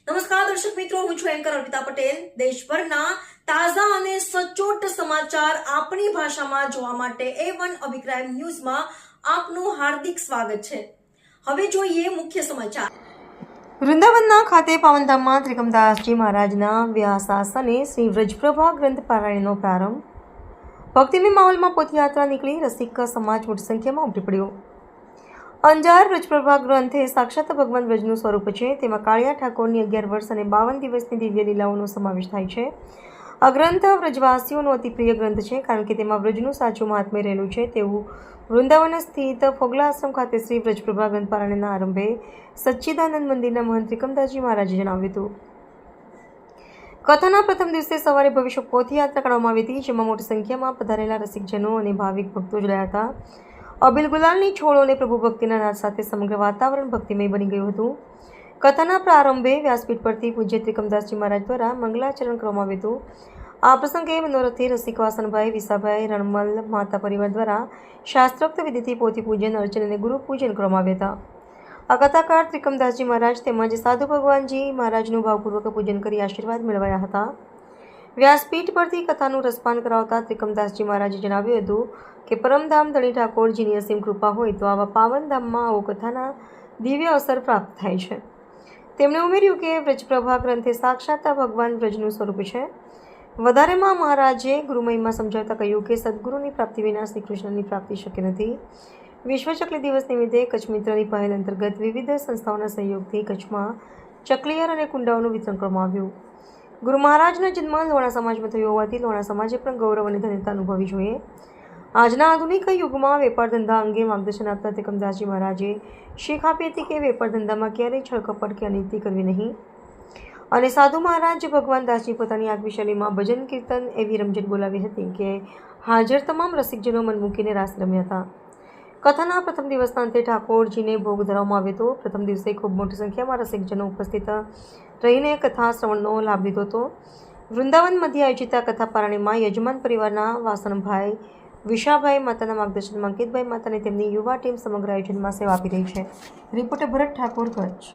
નમસ્કાર દર્શક મિત્રો, હું છું એન્કર અર્પિતા પટેલ. દેશભરના તાજા અને સચોટ સમાચાર આપણી ભાષામાં જોવા માટે A1 અભિપ્રાય ન્યૂઝમાં આપનું હાર્દિક સ્વાગત છે. હવે જોઈએ મુખ્ય સમાચાર. વૃંદાવનના ખાતે પાવનધામમાં ત્રિકમદાસજી મહારાજના વ્યાસાસને શ્રી વ્રજપ્રભા ગ્રંથ પારાયણનો પ્રારંભ. ભક્તિમય માહોલમાં પોથયાત્રા નીકળી રસિક સમાજ મોટી સંખ્યામાં ઉમટી પડ્યો. અંજાર વ્રજપ્રભા ગ્રંથે સાક્ષાત ભગવાન વ્રજનું સ્વરૂપ છે. તેમાં કાળિયા ઠાકોરની 11 વર્ષ અને 52 દિવસની દિવ્ય લીલાઓનો સમાવેશ થાય છે. આ ગ્રંથ વ્રજવાસીઓનો અતિ પ્રિય ગ્રંથ છે, કારણ કે તેમાં વ્રજનું સાચું મહાત્મ્ય રહેલું છે તેવું વૃંદાવન સ્થિત ફોગલા આશ્રમ ખાતે શ્રી વ્રજપ્રભા ગ્રંથ પારાયણના આરંભે સચ્ચિદાનંદ મંદિરના મહંત ત્રિકમદાસજી મહારાજે જણાવ્યું હતું. કથાના પ્રથમ દિવસે સવારે ભવ્ય પોથયાત્રા કરવામાં આવી હતી, જેમાં મોટી સંખ્યામાં પધારેલા રસિકજનો અને ભાવિક ભક્તો જોડાયા હતા. અબિલ ગુલાલની છોડો અને પ્રભુ ભક્તિના નાદ સાથે સમગ્ર વાતાવરણ ભક્તિમય બની ગયું હતું. કથાના પ્રારંભે વ્યાસપીઠ પરથી પૂજ્ય ત્રિકમદાસજી મહારાજ દ્વારા મંગલાચરણ કરવામાં આવ્યું હતું. આ પ્રસંગે મનોરથી રસિક વાસણભાઈ વિસાભાઈ રણમલ માતા પરિવાર દ્વારા શાસ્ત્રોક્ત વિધિથી પોથી પૂજન, અર્ચન અને ગુરુ પૂજન કરવામાં આવ્યા હતા. આ કથાકાર ત્રિકમદાસજી મહારાજ તેમજ સાધુ ભગવાનજી મહારાજનું ભાવપૂર્વક પૂજન કરી આશીર્વાદ મેળવ્યા હતા. વ્યાસપીઠ પરથી કથાનું રસપાન કરાવતા ત્રિકમદાસજી મહારાજે જણાવ્યું હતું કે પરમધામ ધણી ઠાકોરજીની અસીમ કૃપા હોય તો આવા પાવન ધામમાં આવો કથાના દિવ્ય અવસર પ્રાપ્ત થાય છે. તેમણે ઉમેર્યું કે વ્રજપ્રભા ગ્રંથે સાક્ષાત ભગવાન વ્રજનું સ્વરૂપ છે. વધારેમાં મહારાજે ગુરુમહિમા સમજાવતા કહ્યું કે સદગુરુની પ્રાપ્તિ વિના શ્રી કૃષ્ણની પ્રાપ્તિ શક્ય નથી. વિશ્વ ચકલી દિવસ નિમિત્તે કચ્છ મિત્રની પહેલ અંતર્ગત વિવિધ સંસ્થાઓના સહયોગથી કચ્છમાં ચકલીયર અને કુંડાઓનું વિતરણ કરવામાં આવ્યું. ગુરુ મહારાજનો જન્મ લોણા સમાજમાં થયો હોવાથી લોણા સમાજે પણ ગૌરવ અને ધન્યતા અનુભવવી જોઈએ. આજના આધુનિક યુગમાં વેપાર ધંધા અંગે માર્ગદર્શન આપતા ત્રિકમદાસજી મહારાજે શીખ આપી હતી કે વેપાર ધંધામાં ક્યારેય છળકપટ કે અનીતિ કરવી નહીં. અને સાધુ મહારાજ ભગવાન દાસજી પોતાની આગવી શૈલીમાં ભજન કીર્તન એવી રમઝટ બોલાવી હતી કે હાજર તમામ રસિકજનો મન મૂકીને રાસ રમ્યા હતા. કથાના પ્રથમ દિવસના અંતે ઠાકોરજીને ભોગ ધરાવવામાં આવ્યો હતો. પ્રથમ દિવસે ખૂબ મોટી સંખ્યામાં રસિકજનો ઉપસ્થિત રહીને કથા શ્રવણનો લાભ લીધો હતો. વૃંદાવન મધ્ય આયોજિત આ કથા પારાયણમાં યજમાન પરિવારના વાસણભાઈ વિશાભાઈ માતાના માર્ગદર્શનમાં અંકિતભાઈ માતાને તેમની યુવા ટીમ સમગ્ર આયોજનમાં સેવા આપી રહી છે. રિપોર્ટર ભરત ઠાકોર, કચ્છ.